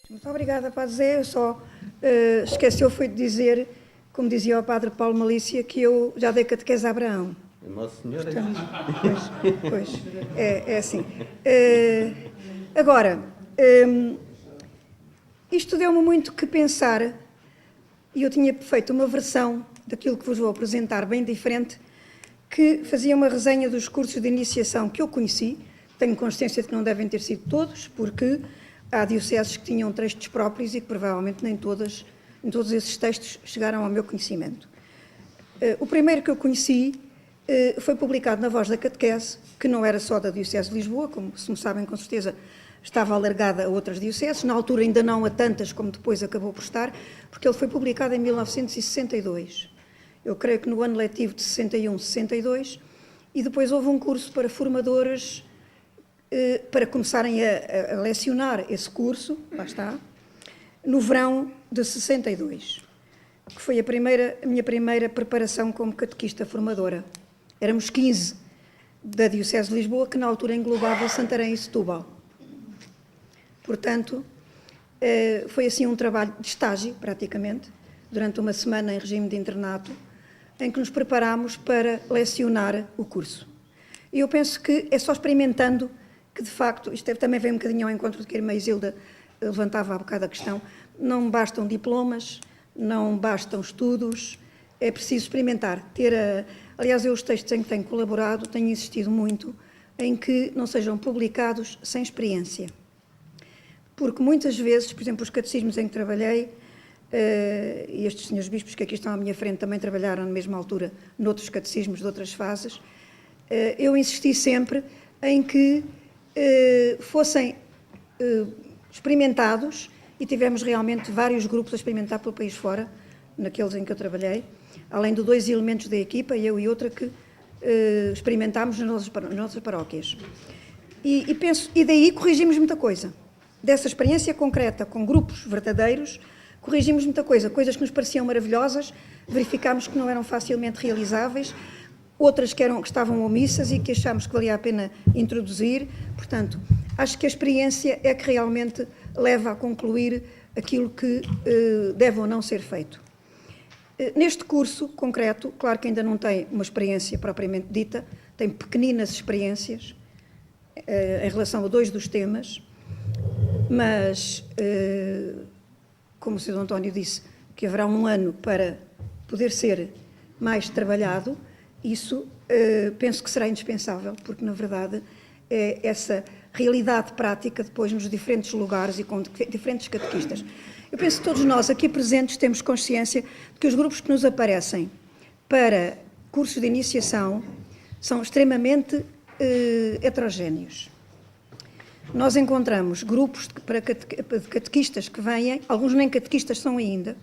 Muito obrigada, Padre Zé. Eu só esqueceu foi de dizer, como dizia o Padre Paulo Malícia, que eu já dei catequese a Abraão. Nossa Senhora. Portanto, pois, é assim. Agora, isto deu-me muito que pensar, e eu tinha feito uma versão daquilo que vos vou apresentar, bem diferente, que fazia uma resenha dos cursos de iniciação que eu conheci. Tenho consciência de que não devem ter sido todos, porque há dioceses que tinham textos próprios e que provavelmente nem todos esses textos chegaram ao meu conhecimento. O primeiro que eu conheci foi publicado na Voz da Catequese, que não era só da Diocese de Lisboa, como se me sabem com certeza estava alargada a outras dioceses, na altura ainda não a tantas como depois acabou por estar, porque ele foi publicado em 1962. Eu creio que no ano letivo de 61, 62, e depois houve um curso para formadoras para começarem a lecionar esse curso, lá está, no verão de 62, que foi a minha primeira preparação como catequista formadora. Éramos 15 da Diocese de Lisboa, que na altura englobava Santarém e Setúbal. Portanto, foi assim um trabalho de estágio, praticamente, durante uma semana em regime de internato, em que nos preparámos para lecionar o curso. E eu penso que é só experimentando que, de facto, isto também vem um bocadinho ao encontro do que a irmã Isilda levantava há bocado a questão, não bastam diplomas, não bastam estudos, é preciso experimentar. Aliás, eu os textos em que tenho colaborado tenho insistido muito em que não sejam publicados sem experiência. Porque muitas vezes, por exemplo, os catecismos em que trabalhei, e estes senhores bispos que aqui estão à minha frente também trabalharam na mesma altura noutros catecismos de outras fases, eu insisti sempre em que fossem experimentados, e tivemos realmente vários grupos a experimentar pelo país fora, naqueles em que eu trabalhei, além de 2 elementos da equipa, eu e outra, que experimentámos nas nossas paróquias. E daí corrigimos muita coisa. Dessa experiência concreta, com grupos verdadeiros, corrigimos muita coisa. Coisas que nos pareciam maravilhosas, verificámos que não eram facilmente realizáveis, outras que estavam omissas e que achámos que valia a pena introduzir. Portanto, acho que a experiência é que realmente leva a concluir aquilo que deve ou não ser feito. Neste curso concreto, claro que ainda não tem uma experiência propriamente dita, tem pequeninas experiências em relação a 2 dos temas, mas, como o Sr. António disse, que haverá um ano para poder ser mais trabalhado, isso penso que será indispensável, porque, na verdade, é essa realidade prática depois nos diferentes lugares e com diferentes catequistas. Eu penso que todos nós aqui presentes temos consciência de que os grupos que nos aparecem para cursos de iniciação são extremamente heterogéneos. Nós encontramos grupos de catequistas que vêm, alguns nem catequistas são ainda,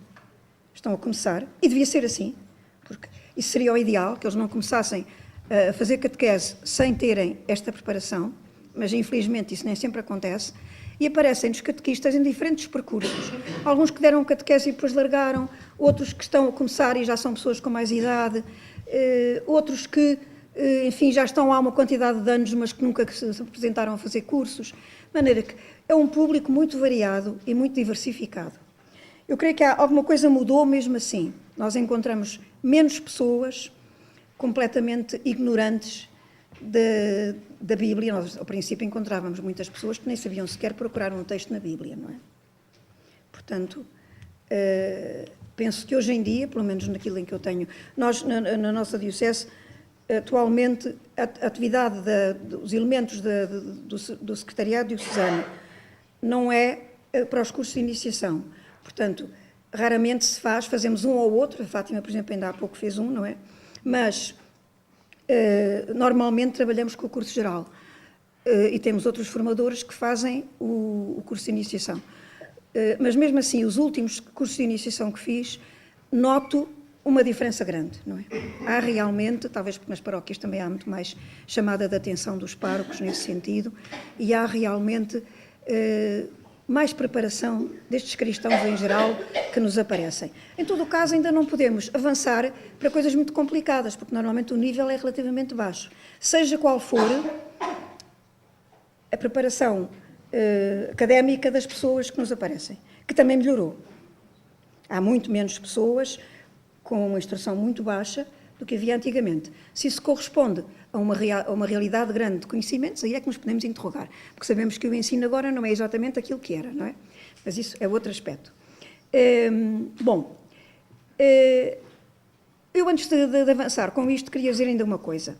estão a começar, e devia ser assim, porque isso seria o ideal, que eles não começassem a fazer catequese sem terem esta preparação, mas infelizmente isso nem sempre acontece, e aparecem-nos catequistas em diferentes percursos. Alguns que deram catequese e depois largaram, outros que estão a começar e já são pessoas com mais idade, outros que, enfim, já estão há uma quantidade de anos, mas que nunca se apresentaram a fazer cursos. De maneira que é um público muito variado e muito diversificado. Eu creio que alguma coisa mudou mesmo assim. Nós encontramos menos pessoas completamente ignorantes da Bíblia. Nós, ao princípio, encontrávamos muitas pessoas que nem sabiam sequer procurar um texto na Bíblia, não é? Portanto, penso que hoje em dia, pelo menos naquilo em que eu tenho, nós, na nossa diocese, atualmente, a atividade dos elementos do secretariado diocesano não é para os cursos de iniciação. Portanto, raramente se fazemos um ou outro, a Fátima, por exemplo, ainda há pouco fez um, não é? Mas, normalmente, trabalhamos com o curso geral e temos outros formadores que fazem o curso de iniciação. Mas, mesmo assim, os últimos cursos de iniciação que fiz, noto uma diferença grande, não é? Há realmente, talvez porque nas paróquias também há muito mais chamada de atenção dos párocos nesse sentido, e há realmente mais preparação destes cristãos em geral que nos aparecem. Em todo o caso, ainda não podemos avançar para coisas muito complicadas, porque normalmente o nível é relativamente baixo. Seja qual for a preparação académica das pessoas que nos aparecem, que também melhorou. Há muito menos pessoas com uma instrução muito baixa do que havia antigamente. Se isso corresponde a uma realidade grande de conhecimentos, aí é que nos podemos interrogar, porque sabemos que o ensino agora não é exatamente aquilo que era, não é? Mas isso é outro aspecto. Eu antes de avançar com isto, queria dizer ainda uma coisa.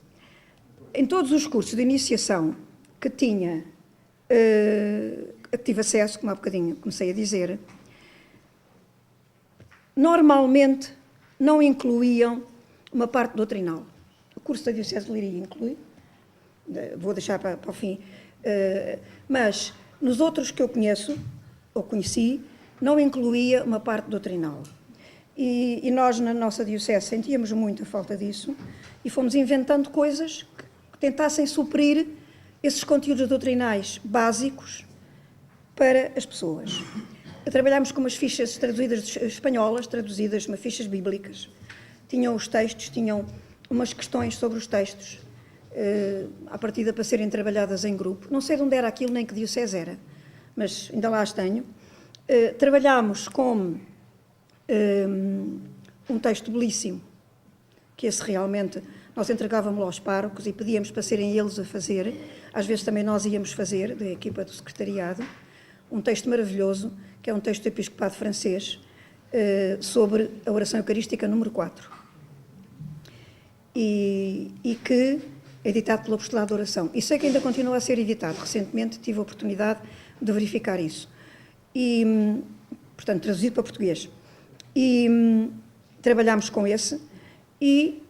Em todos os cursos de iniciação que tive acesso, como há bocadinho comecei a dizer, normalmente não incluíam uma parte doutrinal. O curso da Diocese de Leiria inclui, vou deixar para o fim, mas nos outros que eu conheço, ou conheci, não incluía uma parte doutrinal. E nós, na nossa Diocese, sentíamos muito a falta disso e fomos inventando coisas que tentassem suprir esses conteúdos doutrinais básicos para as pessoas. Trabalhámos com umas fichas traduzidas espanholas, traduzidas, umas fichas bíblicas. Tinham os textos, tinham umas questões sobre os textos, à partida para serem trabalhadas em grupo. Não sei de onde era aquilo, nem que diocese era, mas ainda lá as tenho. Trabalhámos com um texto belíssimo, que esse realmente nós entregávamos aos párocos e pedíamos para serem eles a fazer. Às vezes também nós íamos fazer, da equipa do secretariado, um texto maravilhoso, que é um texto do episcopado francês, sobre a oração eucarística número 4. E que é editado pelo Apostolado da Oração. E sei que ainda continua a ser editado. Recentemente tive a oportunidade de verificar isso. E, portanto, traduzido para português. E trabalhámos com esse e,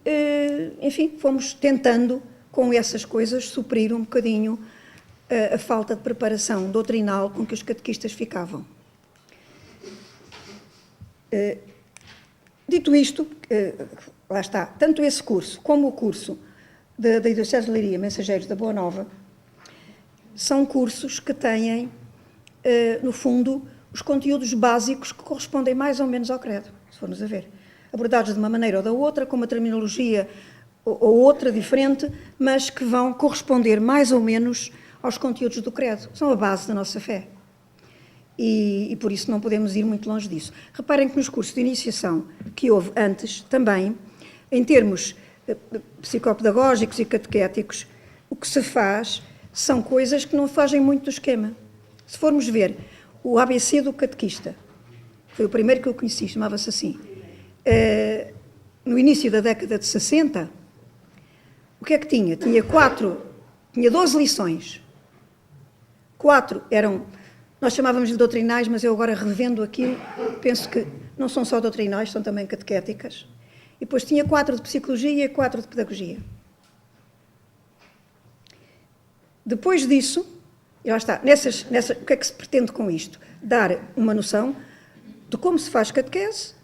enfim, fomos tentando, com essas coisas, suprir um bocadinho a falta de preparação doutrinal com que os catequistas ficavam. Dito isto, lá está, tanto esse curso como o curso da Diocese de Leiria, Mensageiros da Boa Nova, são cursos que têm, no fundo, os conteúdos básicos que correspondem mais ou menos ao credo, se formos a ver. Abordados de uma maneira ou da outra, com uma terminologia ou outra diferente, mas que vão corresponder mais ou menos aos conteúdos do credo. São a base da nossa fé. E por isso não podemos ir muito longe disso. Reparem que nos cursos de iniciação que houve antes, também, em termos psicopedagógicos e catequéticos, o que se faz são coisas que não fogem muito do esquema. Se formos ver o ABC do catequista, foi o primeiro que eu conheci, chamava-se assim, no início da década de 60, o que é que tinha? Tinha 12 lições. 4 eram, nós chamávamos de doutrinais, mas eu agora revendo aquilo, penso que não são só doutrinais, são também catequéticas. E depois tinha 4 de psicologia e 4 de pedagogia. Depois disso, e lá está, o que é que se pretende com isto? Dar uma noção de como se faz catequese,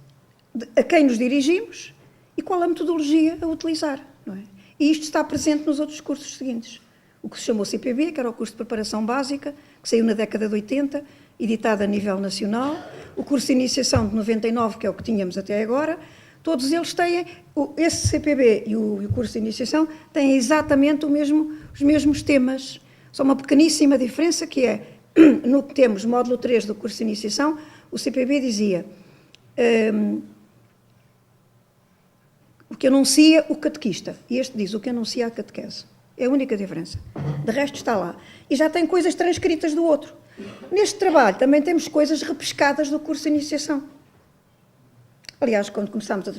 a quem nos dirigimos e qual a metodologia a utilizar, não é? E isto está presente nos outros cursos seguintes. O que se chamou CPB, que era o curso de preparação básica, que saiu na década de 80, editado a nível nacional. O curso de iniciação de 99, que é o que tínhamos até agora. Todos eles têm, esse CPB e o curso de iniciação têm exatamente os mesmos temas. Só uma pequeníssima diferença que é, no que temos, módulo 3 do curso de iniciação, o CPB dizia o que anuncia o catequista. E este diz o que anuncia a catequese. É a única diferença. De resto está lá. E já tem coisas transcritas do outro. Neste trabalho também temos coisas repescadas do curso de iniciação. Aliás, quando começámos a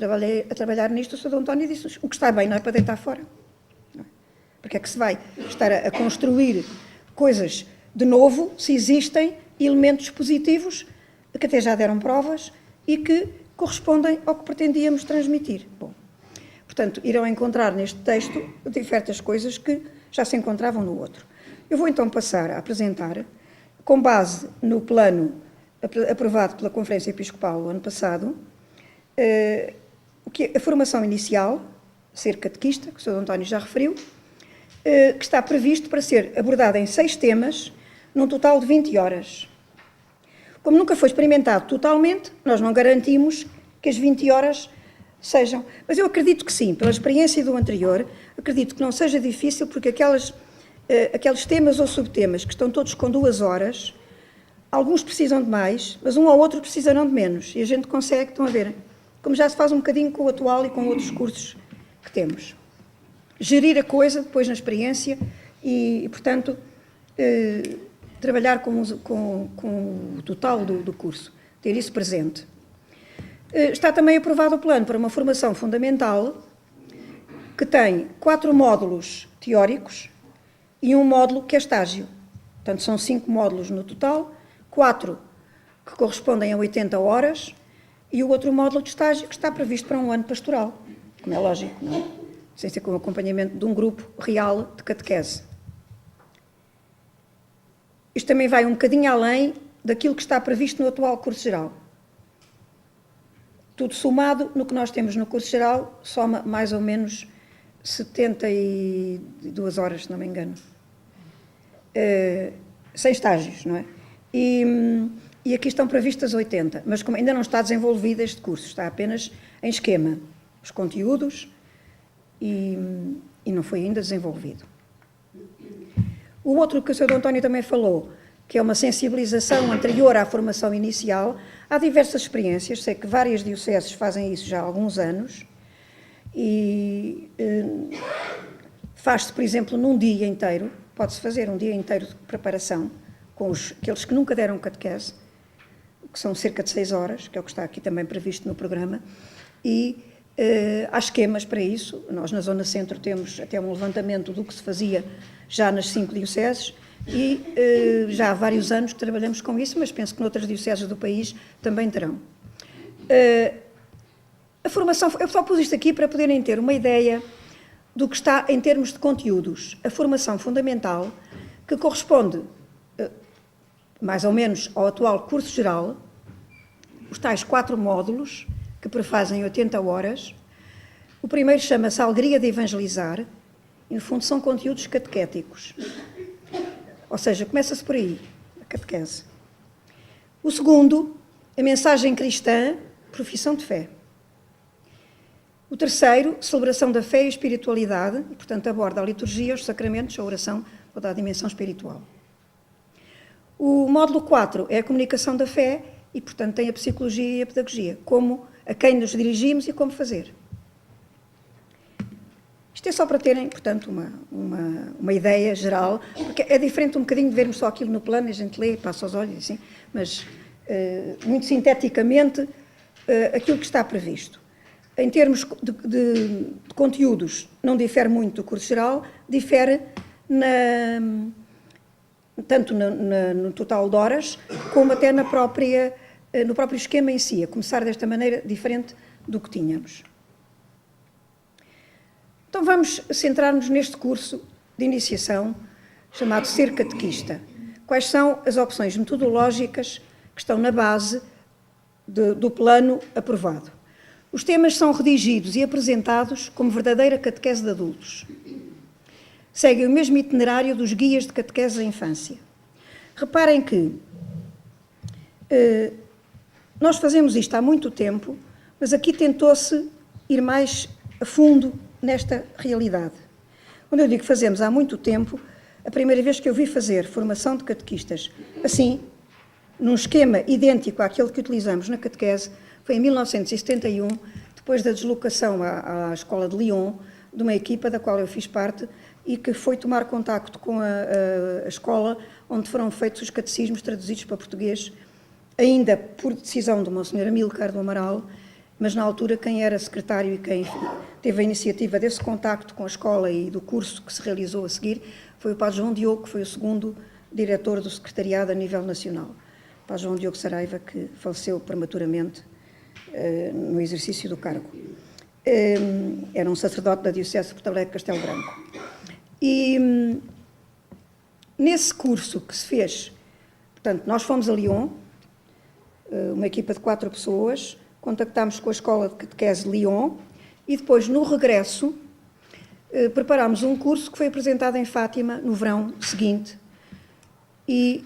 trabalhar nisto, o Sr. António disse o que está bem não é para deitar fora. Não é? Porque é que se vai estar a construir coisas de novo se existem elementos positivos que até já deram provas e que correspondem ao que pretendíamos transmitir. Bom, portanto, irão encontrar neste texto diversas coisas que já se encontravam no outro. Eu vou então passar a apresentar, com base no plano aprovado pela Conferência Episcopal o ano passado, a formação inicial, ser catequista, que o Sr. António já referiu, que está previsto para ser abordada em 6 temas, num total de 20 horas. Como nunca foi experimentado totalmente, nós não garantimos que as 20 horas mas eu acredito que sim, pela experiência do anterior, acredito que não seja difícil, porque aqueles temas ou subtemas que estão todos com 2 horas, alguns precisam de mais, mas um ou outro precisarão de menos. E a gente consegue, estão a ver, como já se faz um bocadinho com o atual e com outros cursos que temos. Gerir a coisa depois na experiência e portanto, trabalhar com o total do curso, ter isso presente. Está também aprovado o plano para uma formação fundamental que tem 4 módulos teóricos e um módulo que é estágio. Portanto, são 5 módulos no total, 4 que correspondem a 80 horas e o outro módulo de estágio que está previsto para um ano pastoral, como é lógico, não é? Sem ser com o acompanhamento de um grupo real de catequese. Isto também vai um bocadinho além daquilo que está previsto no atual curso geral. Tudo somado, no que nós temos no curso geral, soma mais ou menos 72 horas, se não me engano. Sem estágios, não é? E aqui estão previstas 80, mas como ainda não está desenvolvido este curso, está apenas em esquema, os conteúdos, e não foi ainda desenvolvido. O outro que o Sr. D. António também falou, que é uma sensibilização anterior à formação inicial, há diversas experiências, sei que várias dioceses fazem isso já há alguns anos, e faz-se, por exemplo, num dia inteiro, pode-se fazer um dia inteiro de preparação, com aqueles que nunca deram catequese, que são cerca de 6 horas, que é o que está aqui também previsto no programa, e há esquemas para isso. Nós na Zona Centro temos até um levantamento do que se fazia já nas 5 dioceses, e já há vários anos que trabalhamos com isso, mas penso que noutras dioceses do país também terão. A formação, eu só pus isto aqui para poderem ter uma ideia do que está em termos de conteúdos. A formação fundamental, que corresponde mais ou menos ao atual curso geral, os tais 4 módulos, que prefazem 80 horas. O primeiro chama-se Alegria de Evangelizar, e no fundo são conteúdos catequéticos. Ou seja, começa-se por aí, a catequese. O segundo, a mensagem cristã, profissão de fé. O terceiro, celebração da fé e espiritualidade, e portanto aborda a liturgia, os sacramentos, a oração, toda a dimensão espiritual. O módulo 4 é a comunicação da fé e portanto tem a psicologia e a pedagogia, como a quem nos dirigimos e como fazer. Isto é só para terem, portanto, uma ideia geral, porque é diferente um bocadinho de vermos só aquilo no plano, a gente lê, passa os olhos, assim, mas muito sinteticamente aquilo que está previsto. Em termos de conteúdos, não difere muito do curso geral, difere tanto no total de horas, como até no próprio esquema em si, a começar desta maneira diferente do que tínhamos. Então vamos centrar-nos neste curso de iniciação, chamado Ser Catequista. Quais são as opções metodológicas que estão na base do plano aprovado? Os temas são redigidos e apresentados como verdadeira catequese de adultos. Seguem o mesmo itinerário dos guias de catequese da infância. Reparem que nós fazemos isto há muito tempo, mas aqui tentou-se ir mais a fundo nesta realidade. Quando eu digo que fazemos há muito tempo, a primeira vez que eu vi fazer formação de catequistas assim, num esquema idêntico àquele que utilizamos na catequese, foi em 1971, depois da deslocação à Escola de Lyon, de uma equipa da qual eu fiz parte e que foi tomar contacto com a escola onde foram feitos os catecismos traduzidos para português, ainda por decisão de Monsenhor Amílcar do Amaral, mas na altura quem era secretário e quem teve a iniciativa desse contacto com a escola e do curso que se realizou a seguir foi o Padre João Diogo, que foi o segundo diretor do secretariado a nível nacional. O Padre João Diogo Saraiva, que faleceu prematuramente no exercício do cargo. Era um sacerdote da Diocese de Porto Alegre Castelo Branco. E nesse curso que se fez, portanto, nós fomos a Lyon, uma equipa de 4 pessoas, contactámos com a Escola de Catequese de Lyon e depois, no regresso, preparámos um curso que foi apresentado em Fátima no verão seguinte e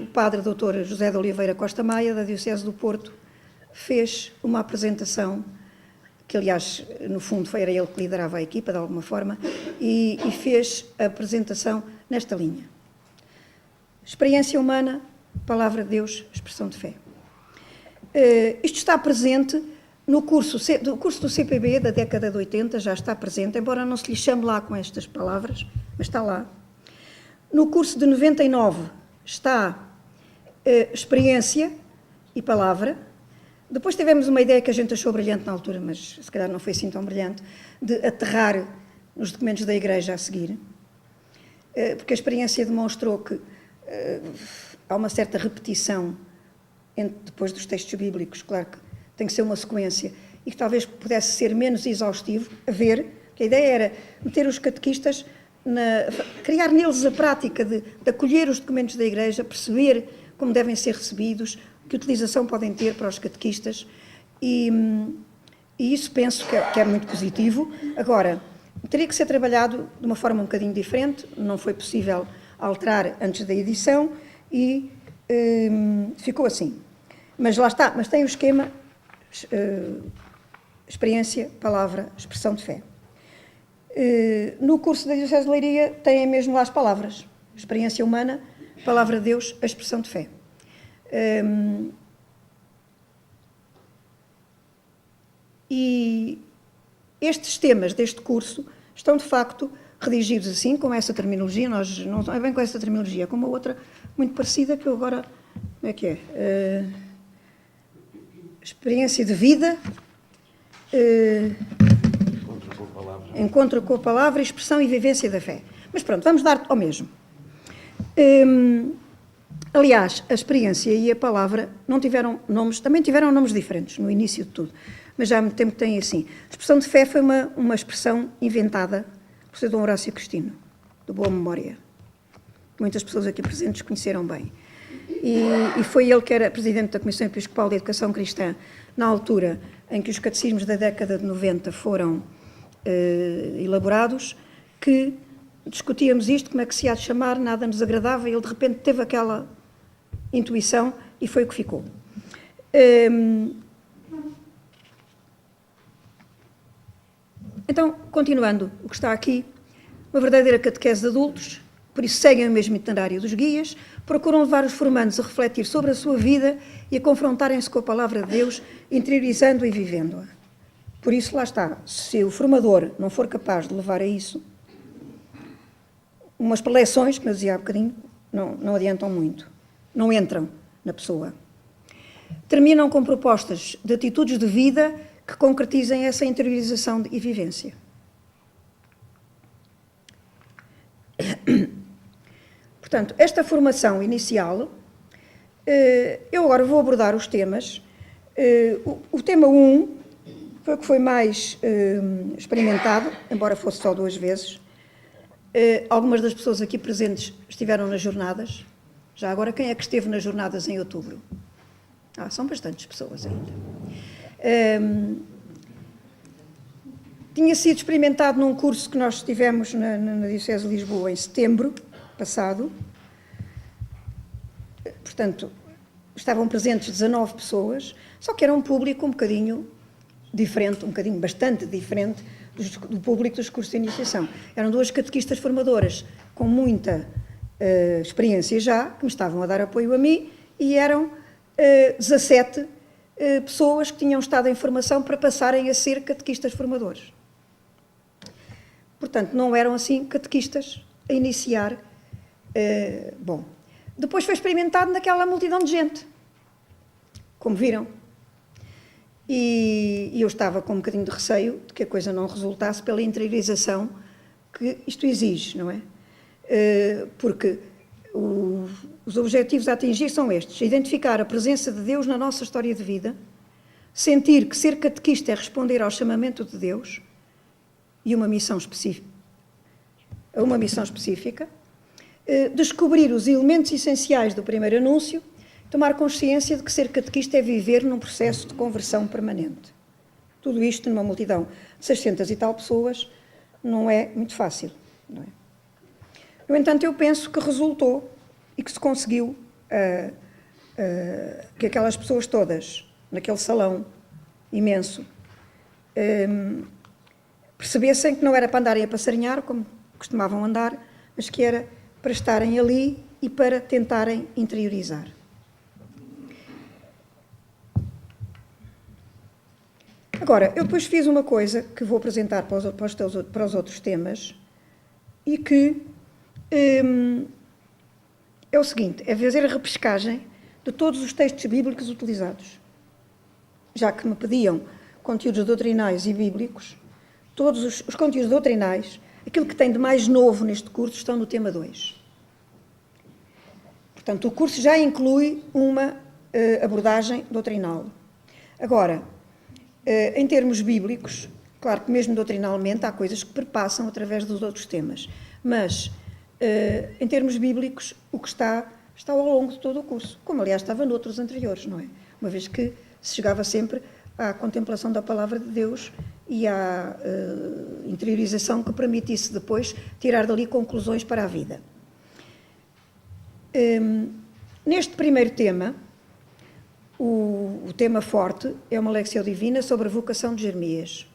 o padre Dr. José de Oliveira Costa Maia, da Diocese do Porto, fez uma apresentação que aliás, no fundo, era ele que liderava a equipa, de alguma forma, e fez a apresentação nesta linha. Experiência humana, palavra de Deus, expressão de fé. Isto está presente no curso do CPB da década de 80, já está presente, embora não se lhe chame lá com estas palavras, mas está lá. No curso de 99 está experiência e palavra. Depois tivemos uma ideia que a gente achou brilhante na altura, mas se calhar não foi assim tão brilhante, de aterrar nos documentos da Igreja a seguir, porque a experiência demonstrou que há uma certa repetição depois dos textos bíblicos, claro que tem que ser uma sequência, e que talvez pudesse ser menos exaustivo, a ver, que a ideia era meter os catequistas, criar neles a prática de acolher os documentos da Igreja, perceber como devem ser recebidos, que utilização podem ter para os catequistas, e isso penso que é muito positivo. Agora, teria que ser trabalhado de uma forma um bocadinho diferente, não foi possível alterar antes da edição, e ficou assim. Mas lá está, mas tem o esquema experiência, palavra, expressão de fé. No curso da Diocese de Leiria têm mesmo lá as palavras, experiência humana, palavra de Deus, a expressão de fé. E estes temas deste curso estão, de facto, redigidos assim, com essa terminologia, nós não é bem com essa terminologia, com uma outra muito parecida, que eu agora, como é que é? Experiência de vida, encontro com a palavra, expressão e vivência da fé. Mas pronto, vamos dar ao mesmo. Aliás, a experiência e a palavra não tiveram nomes, também tiveram nomes diferentes no início de tudo, mas já há muito tempo que têm assim. A expressão de fé foi uma expressão inventada por Dom Horácio Cristino, de boa memória. Muitas pessoas aqui presentes conheceram bem. E foi ele que era presidente da Comissão Episcopal de Educação Cristã, na altura em que os catecismos da década de 90 foram elaborados, que discutíamos isto, como é que se há de chamar, nada nos agradava, e ele de repente teve aquela intuição e foi o que ficou. Então, continuando o que está aqui, uma verdadeira catequese de adultos, por isso seguem o mesmo itinerário dos guias, procuram levar os formandos a refletir sobre a sua vida e a confrontarem-se com a palavra de Deus, interiorizando-a e vivendo-a. Por isso, lá está, se o formador não for capaz de levar a isso, umas preleções, que eu dizia há bocadinho, não adiantam muito, não entram na pessoa. Terminam com propostas de atitudes de vida que concretizem essa interiorização e vivência. Portanto, esta formação inicial, eu agora vou abordar os temas. O tema 1 foi o que foi mais experimentado, embora fosse só 2 vezes. Algumas das pessoas aqui presentes estiveram nas jornadas. Já agora, quem é que esteve nas jornadas em outubro? São bastantes pessoas ainda. Tinha sido experimentado num curso que nós tivemos na Diocese de Lisboa em setembro passado. Portanto, estavam presentes 19 pessoas, só que era um público um bocadinho diferente, bastante diferente do público dos cursos de iniciação. Eram 2 catequistas formadoras com muita experiência já, que me estavam a dar apoio a mim, e eram 17 pessoas que tinham estado em formação para passarem a ser catequistas formadores. Portanto, não eram assim catequistas a iniciar. Bom, depois foi experimentado naquela multidão de gente, como viram. E eu estava com um bocadinho de receio de que a coisa não resultasse pela interiorização que isto exige, não é? Porque os objetivos a atingir são estes: identificar a presença de Deus na nossa história de vida, sentir que ser catequista é responder ao chamamento de Deus e uma missão específica, descobrir os elementos essenciais do primeiro anúncio, tomar consciência de que ser catequista é viver num processo de conversão permanente. Tudo isto numa multidão de 600 e tal pessoas não é muito fácil, não é? No entanto, eu penso que resultou e que se conseguiu que aquelas pessoas todas, naquele salão imenso, percebessem que não era para andarem a passarinhar, como costumavam andar, mas que era para estarem ali e para tentarem interiorizar. Agora, eu depois fiz uma coisa que vou apresentar para os outros temas e que é o seguinte, é fazer a repescagem de todos os textos bíblicos utilizados. Já que me pediam conteúdos doutrinais e bíblicos, todos os conteúdos doutrinais, aquilo que tem de mais novo neste curso, estão no tema 2. Portanto, o curso já inclui uma abordagem doutrinal. Agora, em termos bíblicos, claro que mesmo doutrinalmente há coisas que perpassam através dos outros temas, mas em termos bíblicos o que está ao longo de todo o curso, como aliás estava noutros anteriores, não é? Uma vez que se chegava sempre à contemplação da palavra de Deus e à interiorização que permitisse depois tirar dali conclusões para a vida. Neste primeiro tema, o tema forte é uma Lectio Divina sobre a vocação de Jeremias.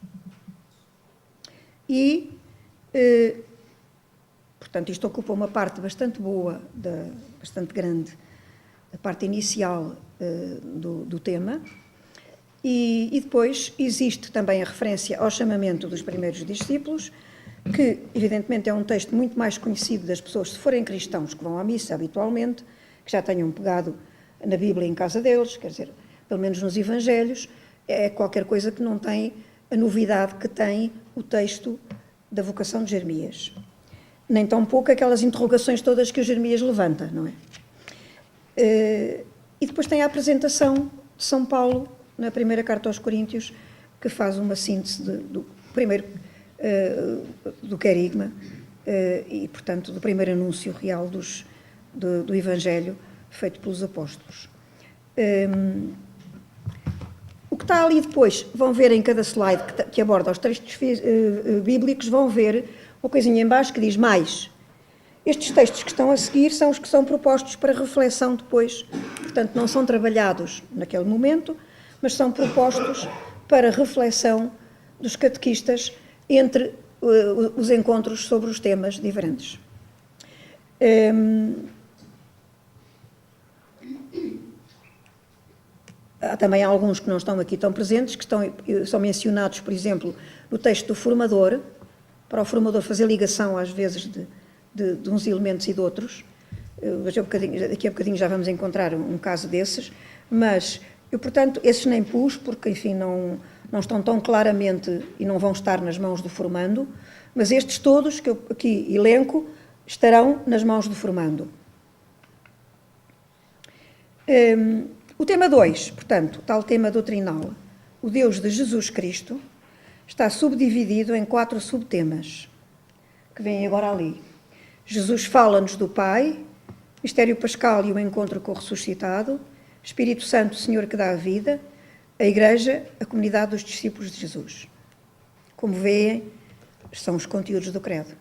E, portanto, isto ocupa uma parte bastante boa, bastante grande, da parte inicial do tema. E depois existe também a referência ao chamamento dos primeiros discípulos, que, evidentemente, é um texto muito mais conhecido das pessoas, se forem cristãos que vão à missa habitualmente, que já tenham pegado na Bíblia em casa deles, quer dizer, pelo menos nos Evangelhos, é qualquer coisa que não tem a novidade que tem o texto da vocação de Jeremias. Nem tão pouco aquelas interrogações todas que o Jeremias levanta, não é? E depois tem a apresentação de São Paulo, na primeira carta aos Coríntios, que faz uma síntese do primeiro, do querigma, e, portanto, do primeiro anúncio real do Evangelho, feito pelos apóstolos. O que está ali depois, vão ver em cada slide que aborda os textos bíblicos, vão ver uma coisinha em baixo que diz mais. Estes textos que estão a seguir são os que são propostos para reflexão depois. Portanto, não são trabalhados naquele momento, mas são propostos para reflexão dos catequistas entre os encontros sobre os temas diferentes. Há também alguns que não estão aqui tão presentes, que são mencionados, por exemplo, no texto do formador, para o formador fazer ligação, às vezes, de uns elementos e de outros. Daqui a bocadinho já vamos encontrar um caso desses, mas eu, portanto, esses nem pus, porque, enfim, não estão tão claramente e não vão estar nas mãos do formando, mas estes todos que eu aqui elenco estarão nas mãos do formando. O tema 2, portanto, tal tema doutrinal, o Deus de Jesus Cristo, está subdividido em 4 subtemas, que vêm agora ali. Jesus fala-nos do Pai, mistério pascal e o encontro com o ressuscitado, Espírito Santo, Senhor que dá a vida, a Igreja, a comunidade dos discípulos de Jesus. Como veem, são os conteúdos do credo.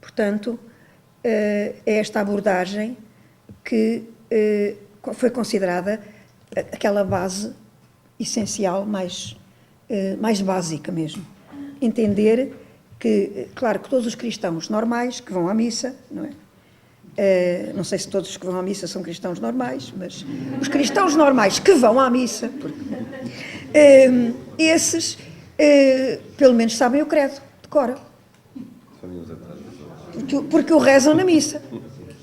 Portanto, é esta abordagem que foi considerada aquela base essencial, mais básica mesmo. Entender que, claro, que todos os cristãos normais que vão à missa, não é? Não sei se todos os que vão à missa são cristãos normais, mas os cristãos normais que vão à missa, esses, pelo menos sabem o credo, decoram. Porque o rezam na missa.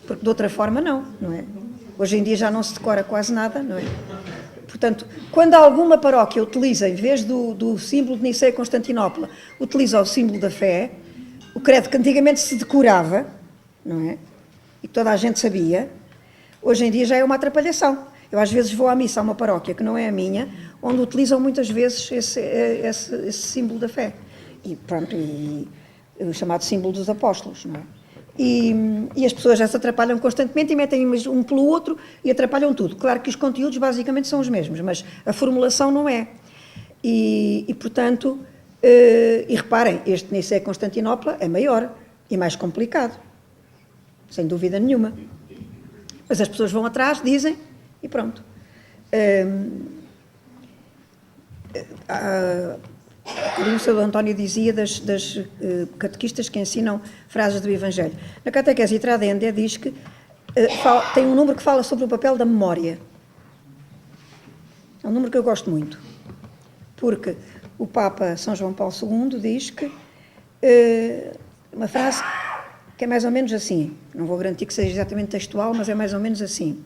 Porque de outra forma não é? Hoje em dia já não se decora quase nada, não é? Portanto, quando alguma paróquia utiliza, em vez do símbolo de Niceia e Constantinopla, utiliza o símbolo da fé, o credo que antigamente se decorava, não é? E que toda a gente sabia, hoje em dia já é uma atrapalhação. Eu às vezes vou à missa a uma paróquia que não é a minha, onde utilizam muitas vezes esse símbolo da fé. E pronto, o chamado símbolo dos apóstolos, não é? E as pessoas já se atrapalham constantemente e metem um pelo outro e atrapalham tudo. Claro que os conteúdos basicamente são os mesmos, mas a formulação não é. E portanto, e reparem, este Niceia e Constantinopla é maior e mais complicado, sem dúvida nenhuma. Mas as pessoas vão atrás, dizem, e pronto. o Sr. António dizia das catequistas que ensinam frases do Evangelho. Na catequese Tradendia diz que tem um número que fala sobre o papel da memória. É um número que eu gosto muito, porque o Papa São João Paulo II diz que uma frase que é mais ou menos assim, não vou garantir que seja exatamente textual, mas é mais ou menos assim: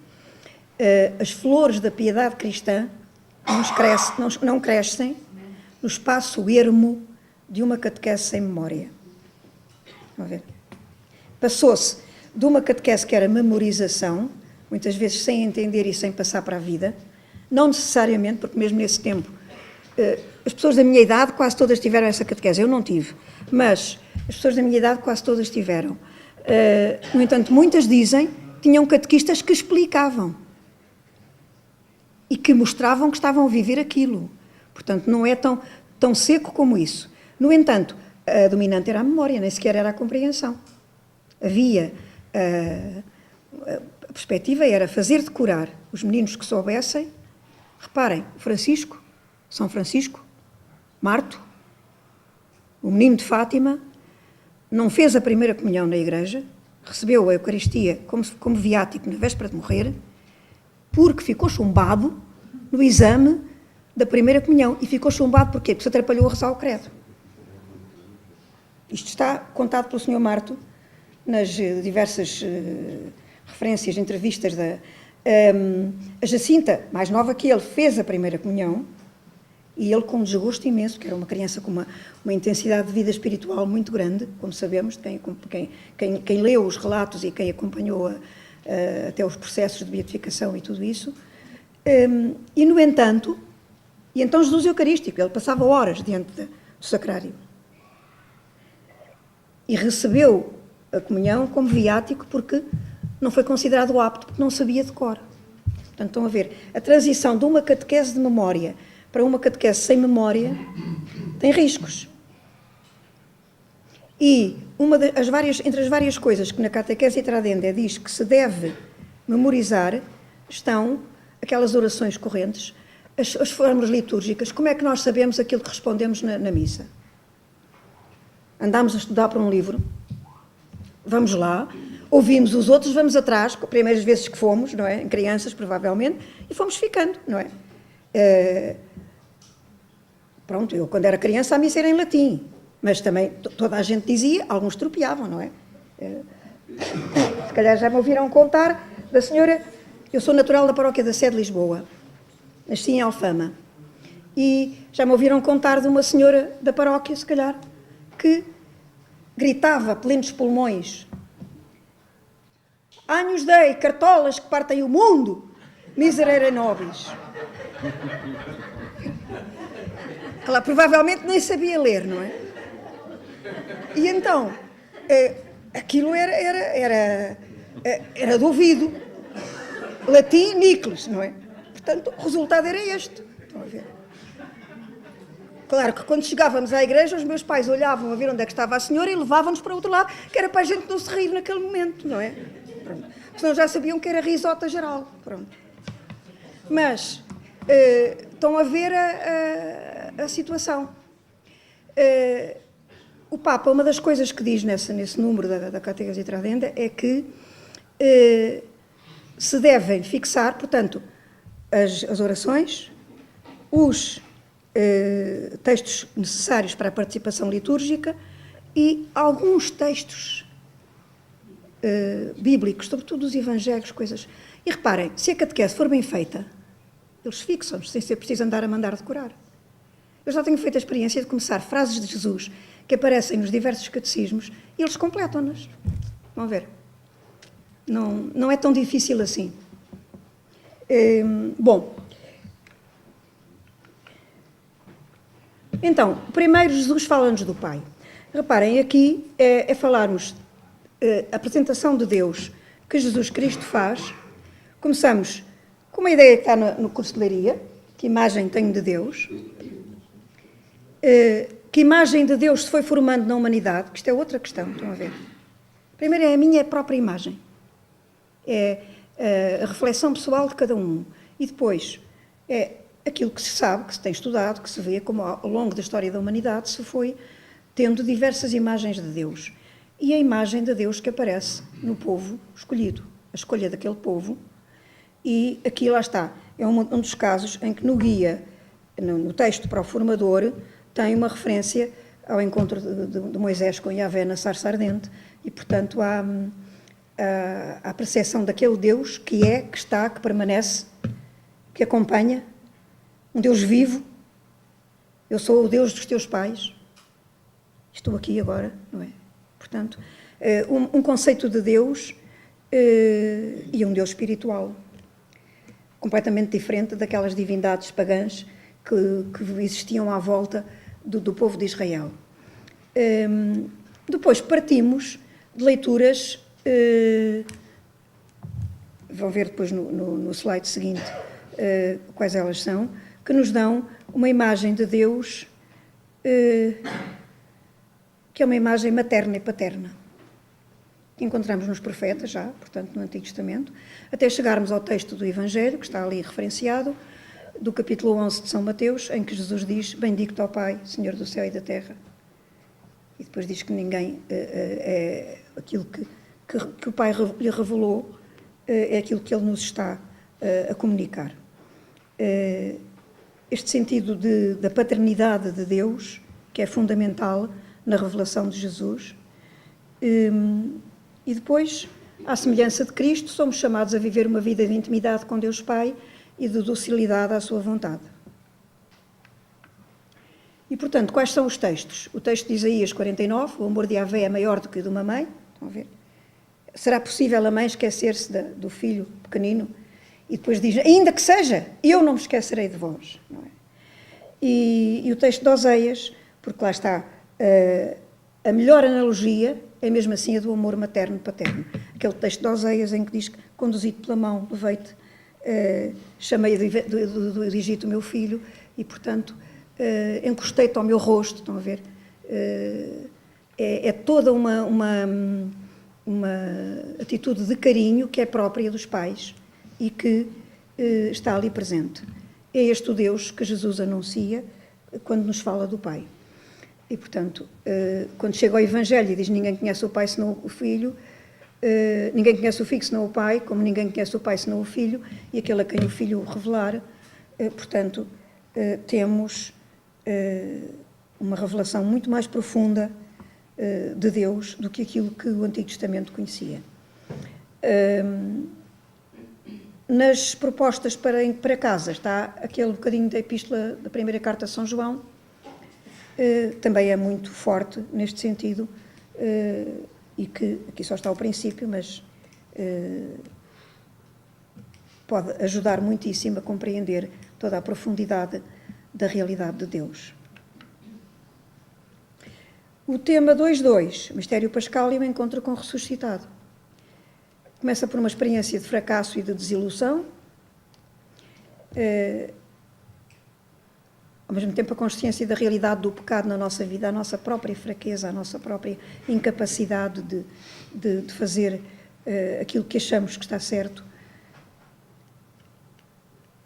as flores da piedade cristã não crescem no espaço ermo de uma catequese sem memória. Vamos ver. Passou-se de uma catequese que era memorização, muitas vezes sem entender e sem passar para a vida, não necessariamente, porque mesmo nesse tempo, as pessoas da minha idade quase todas tiveram essa catequese, eu não tive, mas as pessoas da minha idade quase todas tiveram. No entanto, muitas dizem que tinham catequistas que explicavam e que mostravam que estavam a viver aquilo. Portanto, não é tão seco como isso. No entanto, a dominante era a memória, nem sequer era a compreensão. Havia... a perspectiva era fazer decorar os meninos que soubessem. Reparem, Francisco, São Francisco, Marto, o menino de Fátima, não fez a primeira comunhão na igreja, recebeu a Eucaristia como viático na véspera de morrer, porque ficou chumbado no exame da primeira comunhão. E ficou chumbado porquê? Porque se atrapalhou a rezar o credo. Isto está contado pelo Sr. Marto nas diversas referências, entrevistas a Jacinta, mais nova que ele, fez a primeira comunhão, e ele com um desgosto imenso, porque era uma criança com uma intensidade de vida espiritual muito grande, como sabemos, quem leu os relatos e quem acompanhou até os processos de beatificação e tudo isso. E, no entanto, e então Jesus Eucarístico, ele passava horas diante do sacrário e recebeu a comunhão como viático porque não foi considerado apto, porque não sabia de cor. Portanto, estão a ver, a transição de uma catequese de memória para uma catequese sem memória tem riscos. E entre as várias coisas que na catequese Tradendia diz que se deve memorizar estão aquelas orações correntes, as fórmulas litúrgicas. Como é que nós sabemos aquilo que respondemos na missa? Andamos a estudar para um livro, vamos lá, ouvimos os outros, vamos atrás, primeiras vezes que fomos, não é? Em crianças, provavelmente, e fomos ficando, não é? Pronto, eu quando era criança a missa era em latim, mas também toda a gente dizia, alguns tropeavam, não é? Se calhar já me ouviram contar da senhora, eu sou natural da paróquia da Sé de Lisboa, nasci em Alfama, e já me ouviram contar de uma senhora da paróquia, se calhar, que gritava a plenos pulmões: Agnus Dei, cartolas que partem o mundo, miserere nobis. Ela provavelmente nem sabia ler, não é? E então, aquilo era de ouvido. Latim, Nicolas, não é? Portanto, o resultado era este. Estão a ver? Claro que quando chegávamos à igreja, os meus pais olhavam a ver onde é que estava a senhora e levavam-nos para outro lado, que era para a gente não se rir naquele momento, não é? Pronto. Senão já sabiam que era risota geral. Pronto. Mas estão a ver a situação. O Papa, uma das coisas que diz nesse número da catequese Tradendia é que se devem fixar, portanto, as orações, os textos necessários para a participação litúrgica e alguns textos bíblicos, sobretudo os evangélicos, coisas. E reparem, se a catequese for bem feita, eles fixam-nos, sem ser preciso andar a mandar decorar. Eu já tenho feito a experiência de começar frases de Jesus que aparecem nos diversos catecismos e eles completam-nas. Vão ver. Não é tão difícil assim. Bom. Então, primeiro Jesus fala-nos do Pai. Reparem, aqui é falarmos a apresentação de Deus que Jesus Cristo faz. Começamos com uma ideia que está no curso de leiria, que imagem tenho de Deus, que imagem de Deus se foi formando na humanidade, que isto é outra questão, estão a ver. Primeiro é a minha própria imagem, é a reflexão pessoal de cada um, e depois é aquilo que se sabe, que se tem estudado, que se vê como ao longo da história da humanidade se foi tendo diversas imagens de Deus. E a imagem de Deus que aparece no povo escolhido, a escolha daquele povo, e aqui lá está, é um dos casos em que no guia, no texto para o formador, tem uma referência ao encontro de Moisés com Yahvé na sarça ardente, e portanto há a percepção daquele Deus que é, que está, que permanece, que acompanha, um Deus vivo. Eu sou o Deus dos teus pais, estou aqui agora, não é? Portanto, um conceito de Deus e um Deus espiritual, completamente diferente daquelas divindades pagãs que existiam à volta do povo de Israel. Depois partimos de leituras, vão ver depois no slide seguinte quais elas são, que nos dão uma imagem de Deus que é uma imagem materna e paterna, que encontramos nos profetas já, portanto no Antigo Testamento, até chegarmos ao texto do Evangelho, que está ali referenciado, do capítulo 11 de São Mateus, em que Jesus diz: bendito ao Pai, Senhor do céu e da terra. E depois diz que ninguém é aquilo que o Pai lhe revelou, é aquilo que Ele nos está a comunicar. Este sentido da paternidade de Deus, que é fundamental na revelação de Jesus. E depois, à semelhança de Cristo, somos chamados a viver uma vida de intimidade com Deus Pai e de docilidade à sua vontade. E, portanto, quais são os textos? O texto de Isaías 49, o amor de Yahvé é maior do que o de uma mãe. Estão a ver? Será possível a mãe esquecer-se do filho pequenino? E depois diz, ainda que seja, eu não me esquecerei de vós. Não é? E o texto de Oseias, porque lá está, a melhor analogia é mesmo assim a do amor materno-paterno. Aquele texto de Oseias em que diz que, conduzido pela mão, levei-te, chamei do Egito o meu filho e, portanto, encostei-te ao meu rosto. Estão a ver? É toda uma atitude de carinho que é própria dos pais e que está ali presente. É este o Deus que Jesus anuncia quando nos fala do Pai. E, portanto, quando chega ao Evangelho e diz ninguém conhece o Pai senão o Filho, ninguém conhece o Filho senão o Pai, como ninguém conhece o Pai senão o Filho, e aquele a quem o Filho revelar, portanto, temos uma revelação muito mais profunda de Deus do que aquilo que o Antigo Testamento conhecia. Nas propostas para casa está aquele bocadinho da epístola da primeira carta a São João, também é muito forte neste sentido, e que aqui só está o princípio, mas pode ajudar muitíssimo a compreender toda a profundidade da realidade de Deus. O tema 2.2, Mistério Pascal e o encontro com o ressuscitado. Começa por uma experiência de fracasso e de desilusão, ao mesmo tempo a consciência da realidade do pecado na nossa vida, a nossa própria fraqueza, a nossa própria incapacidade de fazer aquilo que achamos que está certo.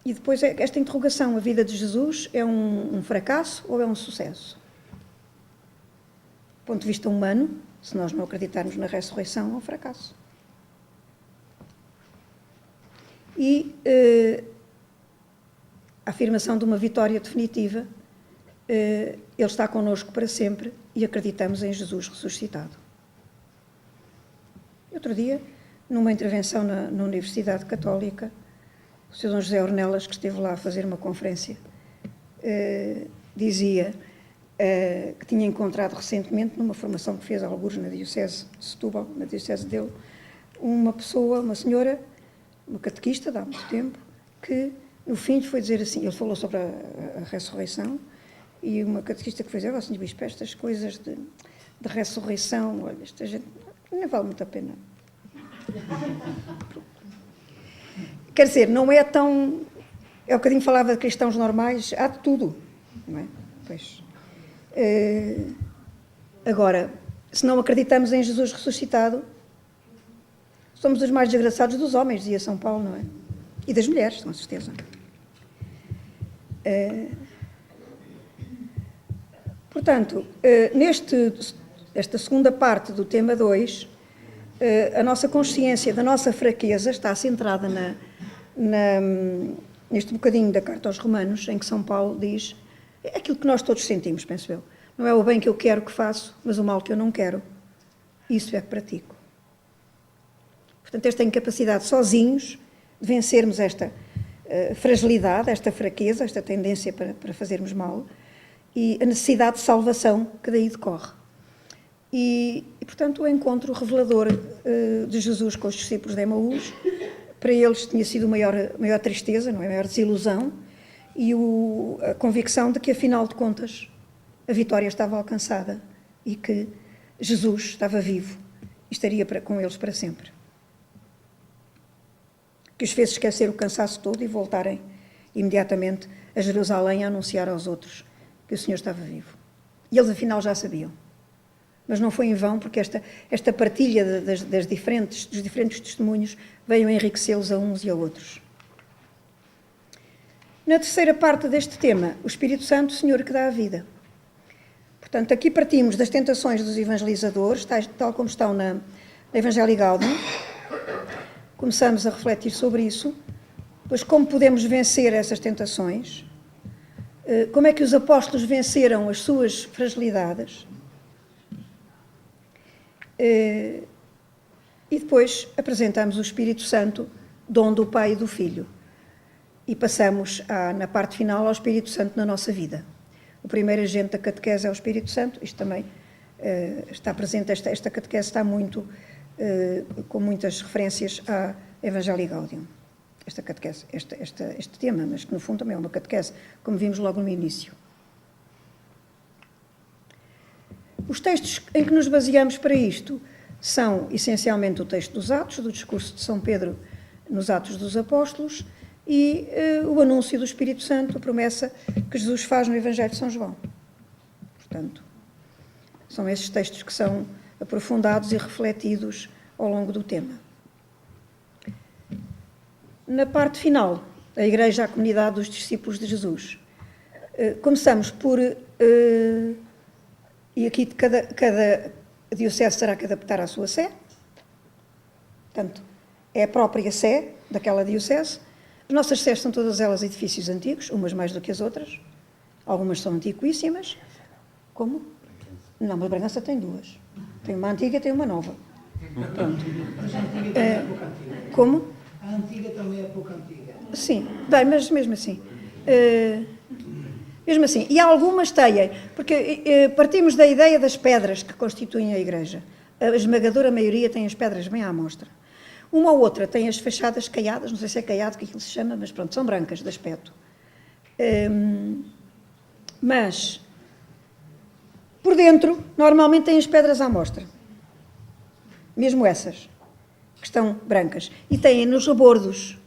E depois esta interrogação, a vida de Jesus é um fracasso ou é um sucesso? Do ponto de vista humano, se nós não acreditarmos na ressurreição, é um fracasso. E a afirmação de uma vitória definitiva, Ele está connosco para sempre e acreditamos em Jesus ressuscitado. Outro dia, numa intervenção na Universidade Católica, o Sr. Dom José Ornelas, que esteve lá a fazer uma conferência, dizia que tinha encontrado recentemente, numa formação que fez alguns na Diocese de Setúbal, na Diocese dele, uma pessoa, uma senhora, uma catequista, de há muito tempo, que no fim foi dizer assim, ele falou sobre a ressurreição, e uma catequista que foi dizer, Sr. Bispo, estas coisas de ressurreição, olha, esta gente não vale muito a pena. Quer dizer, não é tão... É um bocadinho falava de cristãos normais, há de tudo, não é? Pois. Agora, se não acreditamos em Jesus ressuscitado, somos os mais desgraçados dos homens, dizia São Paulo, não é? E das mulheres, com certeza. Portanto, esta segunda parte do tema 2, a nossa consciência da nossa fraqueza está centrada neste bocadinho da Carta aos Romanos, em que São Paulo diz aquilo que nós todos sentimos, penso eu. Não é o bem que eu quero que faço, mas o mal que eu não quero, isso é que pratico. Portanto, esta incapacidade sozinhos de vencermos esta fragilidade, esta fraqueza, esta tendência para fazermos mal, e a necessidade de salvação que daí decorre. E portanto, o encontro revelador de Jesus com os discípulos de Emaús, para eles tinha sido maior tristeza, não é? A maior desilusão, e a convicção de que, afinal de contas, a vitória estava alcançada e que Jesus estava vivo e estaria com eles para sempre. Que os fez esquecer o cansaço todo e voltarem imediatamente a Jerusalém a anunciar aos outros que o Senhor estava vivo. E eles, afinal, já sabiam. Mas não foi em vão, porque esta partilha dos diferentes testemunhos veio enriquecê-los a uns e a outros. Na terceira parte deste tema, o Espírito Santo, o Senhor que dá a vida. Portanto, aqui partimos das tentações dos evangelizadores, tal como estão na Evangelii Gaudium. Começamos a refletir sobre isso, pois como podemos vencer essas tentações, como é que os apóstolos venceram as suas fragilidades, e depois apresentamos o Espírito Santo, dom do Pai e do Filho, e passamos, na parte final, ao Espírito Santo na nossa vida. O primeiro agente da catequese é o Espírito Santo, isto também está presente, esta catequese está muito, com muitas referências à Evangelii Gaudium, esta catequese, este tema, mas que no fundo também é uma catequese, como vimos logo no início. Os textos em que nos baseamos para isto são, essencialmente, o texto dos Atos, do discurso de São Pedro nos Atos dos Apóstolos, e o anúncio do Espírito Santo, a promessa que Jesus faz no Evangelho de São João. Portanto, são esses textos que são aprofundados e refletidos ao longo do tema. Na parte final, a Igreja, a comunidade dos discípulos de Jesus. Começamos por... e aqui cada diocese terá que adaptar à sua sé. Portanto, é a própria sé daquela diocese. As nossas sés são todas elas edifícios antigos, umas mais do que as outras. Algumas são antiquíssimas. Como? Não, mas Bragança tem duas. Tem uma antiga e tem uma nova. Pronto. Como? A antiga também é pouco antiga. Sim, bem, mas mesmo assim. Mesmo assim. E algumas têm, porque partimos da ideia das pedras que constituem a igreja. A esmagadora maioria tem as pedras bem à amostra. Uma ou outra tem as fachadas caiadas, não sei se é caiado que aquilo se chama, mas pronto, são brancas de aspecto. Mas, por dentro, normalmente tem as pedras à amostra. Mesmo essas, que estão brancas. E têm nos rebordos,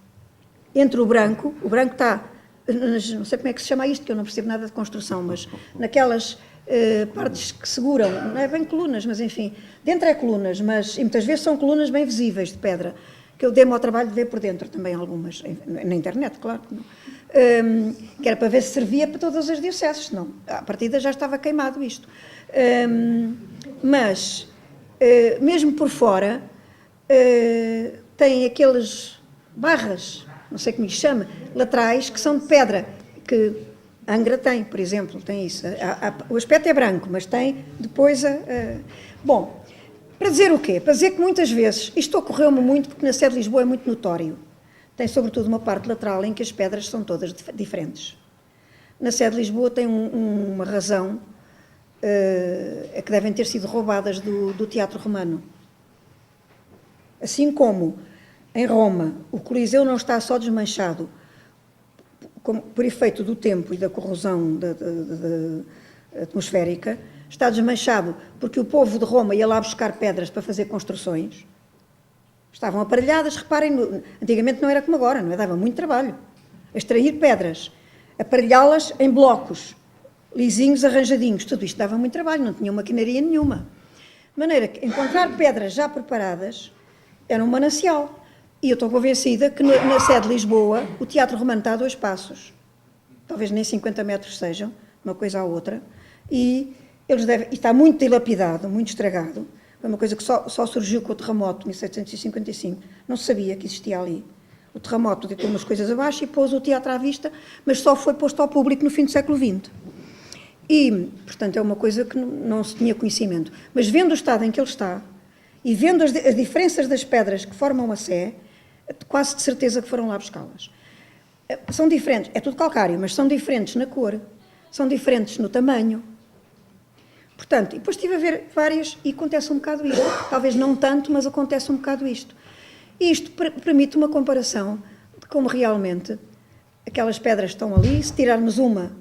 entre o branco está, não sei como é que se chama isto, que eu não percebo nada de construção, mas naquelas partes que seguram, não é bem colunas, mas enfim, dentro é colunas, mas e muitas vezes são colunas bem visíveis de pedra, que eu dei-me ao trabalho de ver por dentro também algumas, na internet, claro, que era para ver se servia para todas as dioceses, senão, à partida já estava queimado isto. Mas, mesmo por fora, tem aqueles barras, não sei como lhe chama, laterais, que são de pedra, que Angra tem, por exemplo, tem isso. O aspecto é branco, mas tem depois Bom, para dizer o quê? Para dizer que muitas vezes, isto ocorreu-me muito, porque na sede de Lisboa é muito notório, tem sobretudo uma parte lateral em que as pedras são todas diferentes. Na sede de Lisboa tem uma razão, que devem ter sido roubadas do Teatro Romano. Assim como em Roma o Coliseu não está só desmanchado por efeito do tempo e da corrosão atmosférica, está desmanchado porque o povo de Roma ia lá buscar pedras para fazer construções. Estavam aparelhadas, reparem, antigamente não era como agora, não é? Dava muito trabalho. Extrair pedras, aparelhá-las em blocos, lisinhos, arranjadinhos, tudo isto dava muito trabalho, não tinha maquinaria nenhuma. De maneira que encontrar pedras já preparadas era um manancial. E eu estou convencida que na sede de Lisboa o Teatro Romano está a 2 passos. talvez nem 50 metros sejam, uma coisa à outra, e está muito dilapidado, muito estragado. Foi uma coisa que só surgiu com o terremoto de 1755. Não se sabia que existia ali. O terremoto deitou umas coisas abaixo e pôs o teatro à vista, mas só foi posto ao público no fim do século XX. E, portanto, é uma coisa que não se tinha conhecimento. Mas vendo o estado em que ele está, e vendo as diferenças das pedras que formam a Sé, quase de certeza que foram lá buscá-las. São diferentes, é tudo calcário, mas são diferentes na cor, são diferentes no tamanho. Portanto, e depois estive a ver várias e acontece um bocado isto. Talvez não tanto, mas acontece um bocado isto. E isto permite uma comparação de como realmente aquelas pedras estão ali. Se tirarmos uma,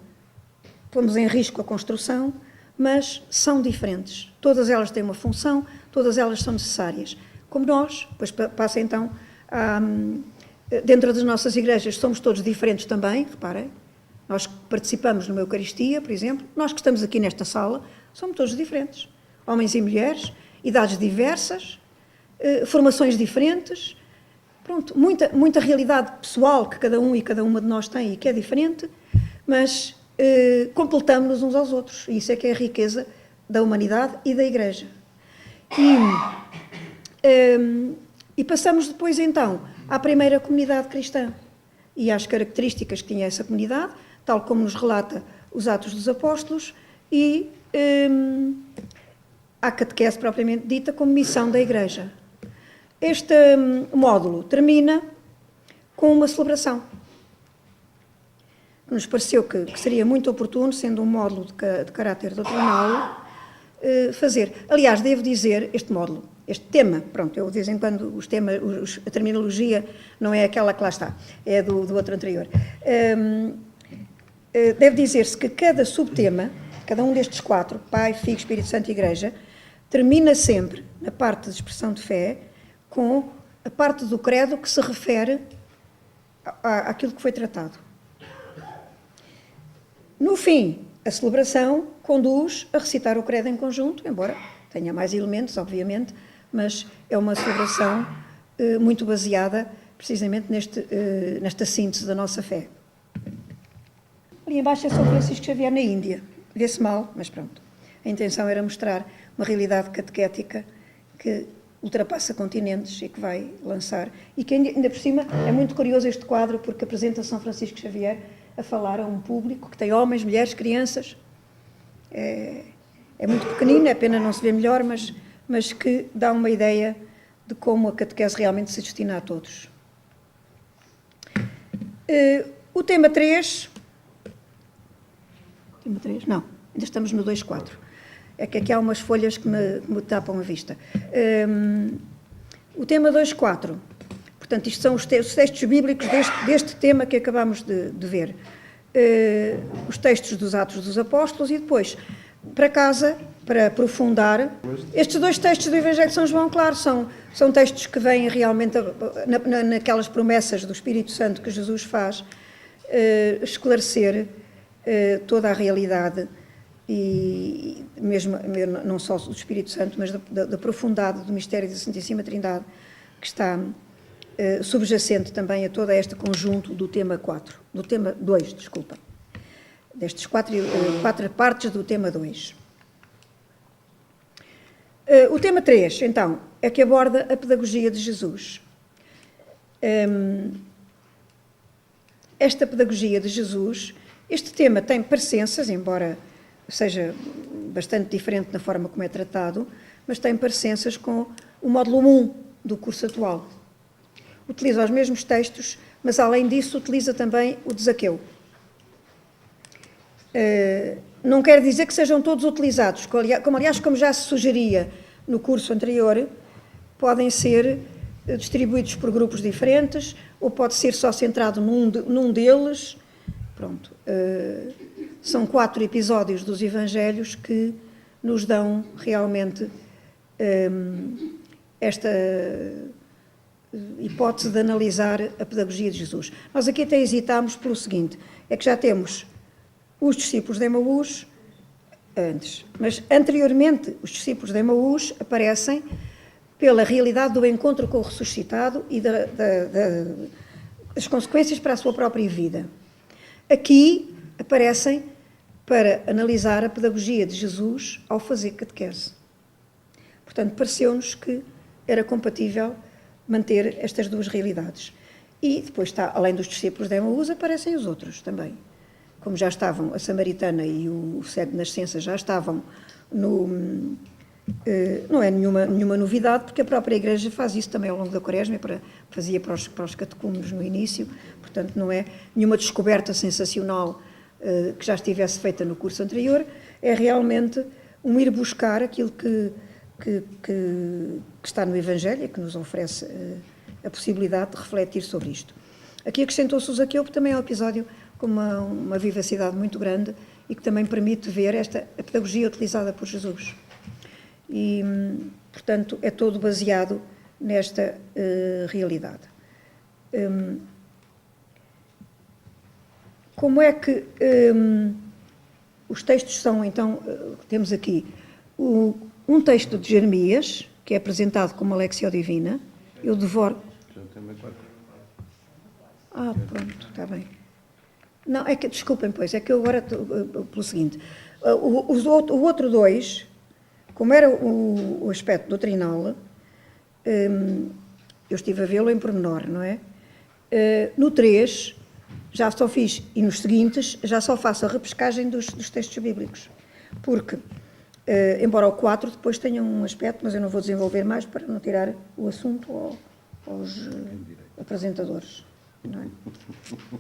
pomos em risco a construção, mas são diferentes. Todas elas têm uma função, todas elas são necessárias. Como nós, depois passa então, dentro das nossas igrejas, somos todos diferentes também, reparem. Nós que participamos numa Eucaristia, por exemplo, nós que estamos aqui nesta sala, somos todos diferentes. Homens e mulheres, idades diversas, formações diferentes, pronto, muita realidade pessoal que cada um e cada uma de nós tem e que é diferente, mas completamos-nos uns aos outros. E isso é que é a riqueza da humanidade e da Igreja. E passamos depois então à primeira comunidade cristã e às características que tinha essa comunidade, tal como nos relata os Atos dos Apóstolos, e à catequese propriamente dita como missão da Igreja. Este módulo termina com uma celebração, que nos pareceu que seria muito oportuno, sendo um módulo de caráter doutrinal, fazer. Aliás, devo dizer, este módulo, este tema, pronto, eu de vez em quando a terminologia não é aquela que lá está, é do outro anterior. Deve dizer-se que cada subtema, cada um destes 4, Pai, Filho, Espírito Santo e Igreja, termina sempre, na parte de expressão de fé, com a parte do credo que se refere àquilo que foi tratado. No fim, a celebração conduz a recitar o credo em conjunto, embora tenha mais elementos, obviamente, mas é uma celebração muito baseada precisamente nesta síntese da nossa fé. Ali embaixo é São Francisco Xavier na Índia. Vê-se mal, mas pronto. A intenção era mostrar uma realidade catequética que ultrapassa continentes e que vai lançar. E que ainda por cima é muito curioso este quadro, porque apresenta São Francisco Xavier a falar a um público que tem homens, mulheres, crianças. É muito pequenino, é pena não se ver melhor, mas que dá uma ideia de como a catequese realmente se destina a todos. O tema 3... Tema 3? Não, ainda estamos no 2.4. É que aqui há umas folhas que me tapam a vista. O tema 2.4, portanto, isto são os textos bíblicos deste tema que acabamos de ver. Os textos dos Atos dos Apóstolos e depois, para casa, para aprofundar, estes 2 textos do Evangelho de São João, claro, são textos que vêm realmente naquelas promessas do Espírito Santo que Jesus faz, esclarecer toda a realidade e mesmo não só do Espírito Santo, mas da profundidade do mistério da Santíssima Trindade, que está subjacente também a todo este conjunto do tema 4, do tema 2, desculpa, destes 4 partes do tema 2. O tema 3, então, é que aborda a pedagogia de Jesus. Esta pedagogia de Jesus, este tema tem parecenças, embora seja bastante diferente na forma como é tratado, mas tem parecenças com o módulo 1 do curso atual. Utiliza os mesmos textos, mas além disso utiliza também o de Zaqueu. Não quer dizer que sejam todos utilizados, como já se sugeria no curso anterior, podem ser distribuídos por grupos diferentes, ou pode ser só centrado num deles. Pronto. São 4 episódios dos Evangelhos que nos dão realmente esta hipótese de analisar a pedagogia de Jesus. Nós aqui até hesitámos pelo seguinte, é que já temos os discípulos de Emaús antes, mas anteriormente os discípulos de Emaús aparecem pela realidade do encontro com o ressuscitado e das consequências para a sua própria vida. Aqui aparecem para analisar a pedagogia de Jesus ao fazer catequese. Portanto, pareceu-nos que era compatível manter estas duas realidades. E depois está, além dos discípulos de Emaús, aparecem os outros também. Como já estavam, a Samaritana e o cego de nascença já estavam no... não é nenhuma novidade, porque a própria Igreja faz isso também ao longo da Quaresma, fazia para os catecúmenos no início, portanto não é nenhuma descoberta sensacional que já estivesse feita no curso anterior, é realmente um ir buscar aquilo que está no Evangelho e que nos oferece a possibilidade de refletir sobre isto. Aqui acrescentou-se o Zaqueu, que também é um episódio com uma vivacidade muito grande e que também permite ver a pedagogia utilizada por Jesus. E, portanto, é todo baseado nesta realidade. Como é que os textos são, então, temos aqui um texto de Jeremias, que é apresentado como a Lexio Divina. Eu devoro... pronto, está bem. Não, é que, desculpem, pois, é que eu agora, pelo seguinte, o outro dois, como era o aspecto doutrinal, eu estive a vê-lo em pormenor, não é? No 3, já só fiz, e nos seguintes, já só faço a repescagem dos textos bíblicos, porque, embora o 4 depois tenha um aspecto, mas eu não vou desenvolver mais para não tirar o assunto aos apresentadores. Não é?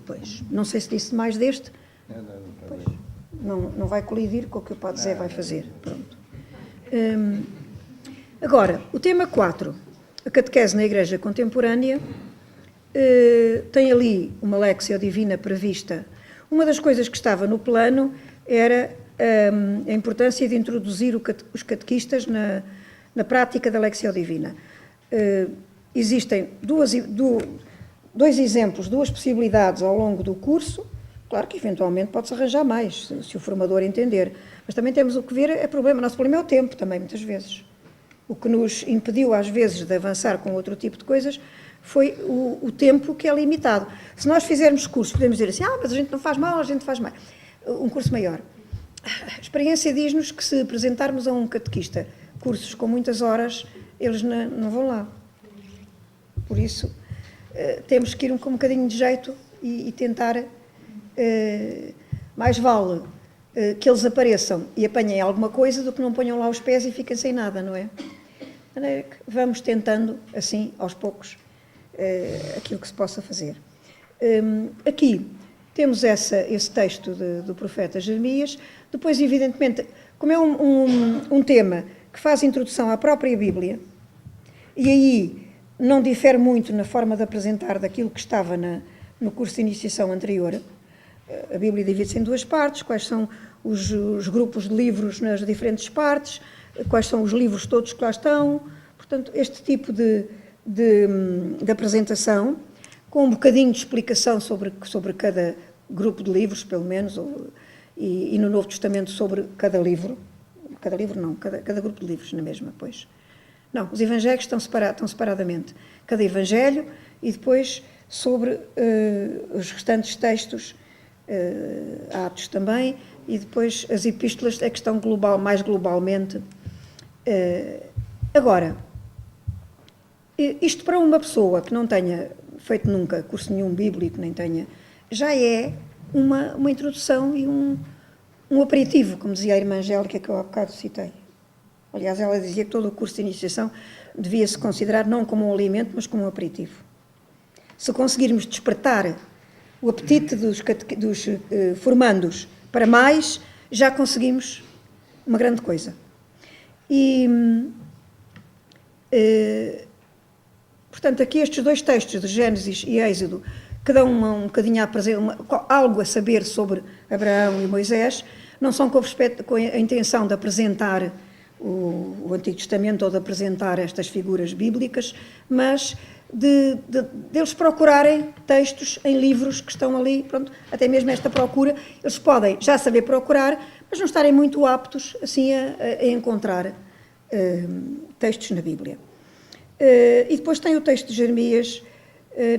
Pois, não sei se disse mais deste. Pois, não vai colidir com o que o Padre Zé vai fazer. Pronto. Agora, o tema 4, a catequese na Igreja Contemporânea, tem ali uma Lexio Divina prevista. Uma das coisas que estava no plano era a importância de introduzir os catequistas na prática da Lexio Divina. Existem dois exemplos, duas possibilidades ao longo do curso. Claro que eventualmente pode-se arranjar mais, se o formador entender. Mas também temos o que ver, o nosso problema é o tempo também, muitas vezes. O que nos impediu, às vezes, de avançar com outro tipo de coisas foi o tempo que é limitado. Se nós fizermos cursos, podemos dizer assim, mas a gente não faz mal, a gente faz mais. Um curso maior. A experiência diz-nos que se apresentarmos a um catequista cursos com muitas horas, eles não vão lá. Por isso, temos que ir com um bocadinho de jeito e tentar, mais vale que eles apareçam e apanhem alguma coisa do que não ponham lá os pés e fiquem sem nada, não é? Vamos tentando, assim, aos poucos, aquilo que se possa fazer. Aqui temos esse texto do profeta Jeremias. Depois, evidentemente, como é um tema que faz introdução à própria Bíblia, e aí não difere muito na forma de apresentar daquilo que estava no curso de iniciação anterior. A Bíblia divide-se em duas partes, quais são os grupos de livros nas diferentes partes, quais são os livros todos que lá estão. Portanto, este tipo de apresentação, com um bocadinho de explicação sobre cada grupo de livros, pelo menos, e no Novo Testamento sobre cada livro. Cada livro não, cada grupo de livros na mesma, pois. Não, os evangelhos estão separadamente. Cada evangelho e depois sobre os restantes textos, Atos também, e depois as epístolas, a questão mais globalmente. Agora, isto para uma pessoa que não tenha feito nunca curso nenhum bíblico, nem tenha, já é uma introdução e um aperitivo, como dizia a irmã Angélica, que eu há bocado citei. Aliás, ela dizia que todo o curso de iniciação devia-se considerar não como um alimento, mas como um aperitivo. Se conseguirmos despertar o apetite dos formandos para mais, já conseguimos uma grande coisa. E, portanto, aqui estes dois textos de Gênesis e Êxodo, que dão um bocadinho algo a saber sobre Abraão e Moisés, não são com a intenção de apresentar o Antigo Testamento ou de apresentar estas figuras bíblicas, mas deles procurarem textos em livros que estão ali, pronto, até mesmo esta procura, eles podem já saber procurar, mas não estarem muito aptos assim a encontrar textos na Bíblia. E depois tem o texto de Jeremias,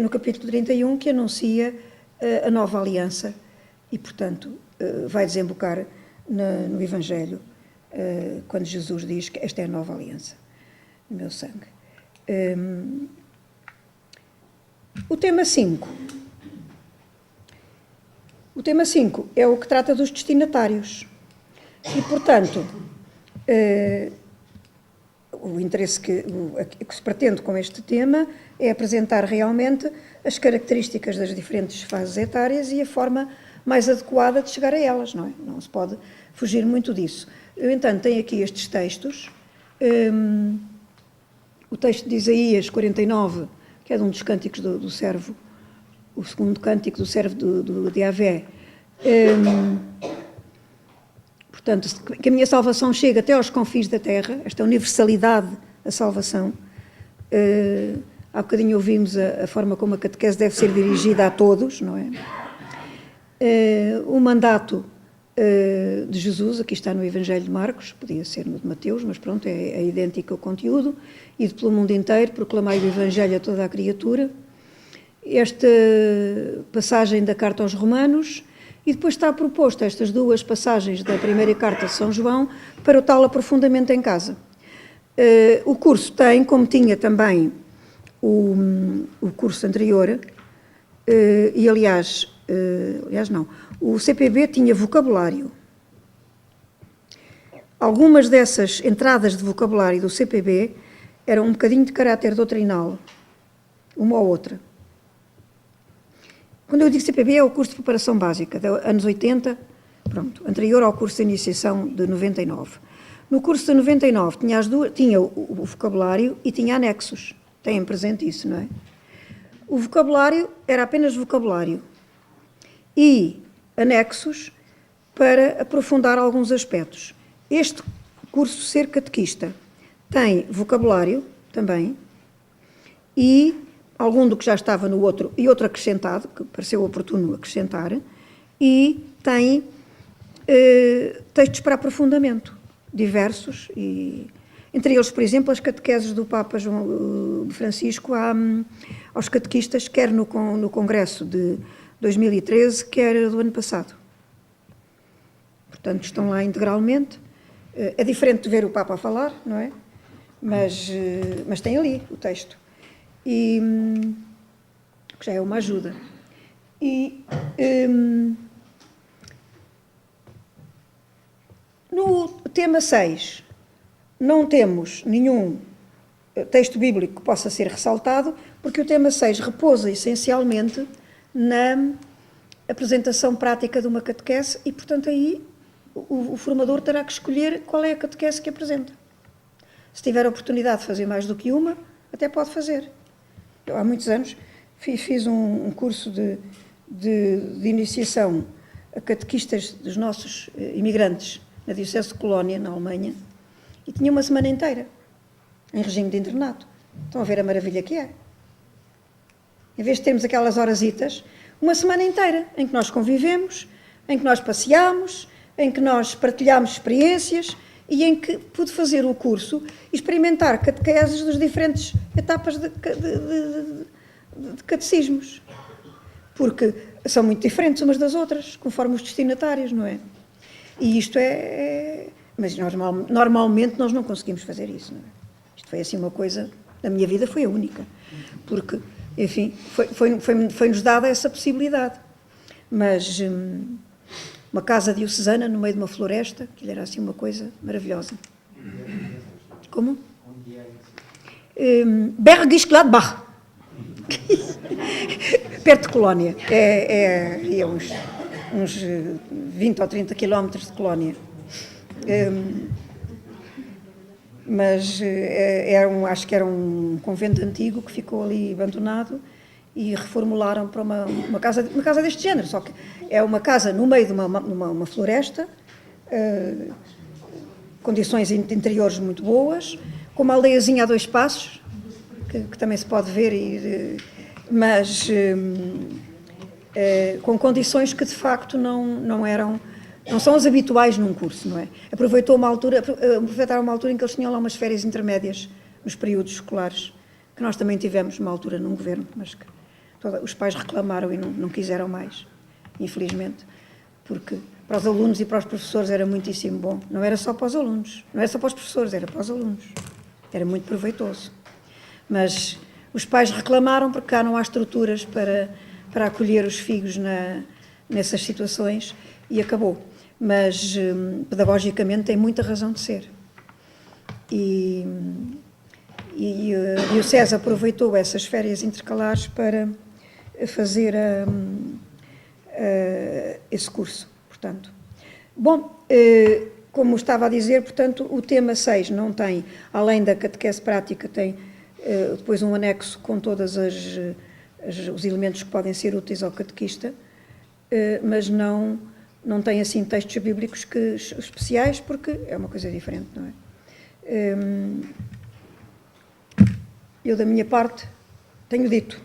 no capítulo 31, que anuncia a nova aliança e, portanto, vai desembocar no Evangelho, quando Jesus diz que esta é a nova aliança, o meu sangue. O tema 5. O tema 5 é o que trata dos destinatários. E, portanto, o interesse que se pretende com este tema é apresentar realmente as características das diferentes fases etárias e a forma mais adequada de chegar a elas, não é? Não se pode fugir muito disso. Eu, entanto, tenho aqui estes textos. O texto de Isaías 49, que é de um dos cânticos do servo, o segundo cântico do servo de Yahvé. Portanto, que a minha salvação chega até aos confins da terra, esta universalidade da salvação. Há bocadinho ouvimos a forma como a catequese deve ser dirigida a todos, não é? O mandato de Jesus, aqui está no Evangelho de Marcos, podia ser no de Mateus, mas pronto, é idêntico ao conteúdo, e pelo mundo inteiro, proclamai o Evangelho a toda a criatura. Esta passagem da carta aos Romanos, e depois está proposto estas duas passagens da primeira carta de São João para o tal aprofundamento em casa. O curso tem, como tinha também o curso anterior, e aliás não, o CPB tinha vocabulário. Algumas dessas entradas de vocabulário do CPB eram um bocadinho de caráter doutrinal, uma ou outra. Quando eu digo CPB é o curso de preparação básica, de anos 80, pronto, anterior ao curso de iniciação de 99. No curso de 99 tinha o vocabulário e tinha anexos. Têm presente isso, não é? O vocabulário era apenas vocabulário e anexos para aprofundar alguns aspectos. Este curso Ser Catequista tem vocabulário também e algum do que já estava no outro e outro acrescentado, que pareceu oportuno acrescentar, e tem textos para aprofundamento, diversos, e entre eles, por exemplo, as catequeses do Papa João Francisco aos catequistas, quer no Congresso de 2013, quer do ano passado. Portanto, estão lá integralmente. É diferente de ver o Papa a falar, não é? Mas tem ali o texto. E que já é uma ajuda. E no tema 6 não temos nenhum texto bíblico que possa ser ressaltado, porque o tema 6 repousa essencialmente na apresentação prática de uma catequese e, portanto, aí o formador terá que escolher qual é a catequese que apresenta. Se tiver a oportunidade de fazer mais do que uma, até pode fazer. Eu, há muitos anos, fiz um curso de iniciação a catequistas dos nossos imigrantes na Diocese de Colónia, na Alemanha, e tinha uma semana inteira, em regime de internato. Estão a ver a maravilha que é? Em vez de termos aquelas horasitas, uma semana inteira, em que nós convivemos, em que nós passeamos, em que nós partilhamos experiências e em que pude fazer o curso e experimentar catequeses das diferentes etapas de catecismos. Porque são muito diferentes umas das outras, conforme os destinatários, não é? E isto mas normalmente nós não conseguimos fazer isso, não é? Isto foi assim uma coisa, na minha vida foi a única. Porque, enfim, foi-nos dada essa possibilidade. Mas uma casa diocesana no meio de uma floresta, aquilo era assim uma coisa maravilhosa. Como? Bergisch Gladbach. Perto de Colónia. É uns 20 ou 30 quilómetros de Colónia. Mas acho que era um convento antigo que ficou ali abandonado e reformularam para uma casa deste género, só que é uma casa no meio de uma floresta, condições interiores muito boas, com uma aldeiazinha a 2 passos, que também se pode ver, mas com condições que de facto não são as habituais num curso, não é? Aproveitaram uma altura em que eles tinham lá umas férias intermédias nos períodos escolares, que nós também tivemos uma altura num governo, mas que os pais reclamaram e não quiseram mais, infelizmente, porque para os alunos e para os professores era muitíssimo bom. Não era só para os alunos, não era só para os professores, era para os alunos. Era muito proveitoso. Mas os pais reclamaram porque cá não há estruturas para acolher os filhos nessas situações e acabou. Mas, pedagogicamente, tem muita razão de ser. E o César aproveitou essas férias intercalares para fazer esse curso, portanto. Bom, como estava a dizer, portanto, o tema 6 não tem, além da catequese prática, tem depois um anexo com todos os elementos que podem ser úteis ao catequista, mas não tem assim textos bíblicos especiais, porque é uma coisa diferente, não é? Eu, da minha parte, tenho dito.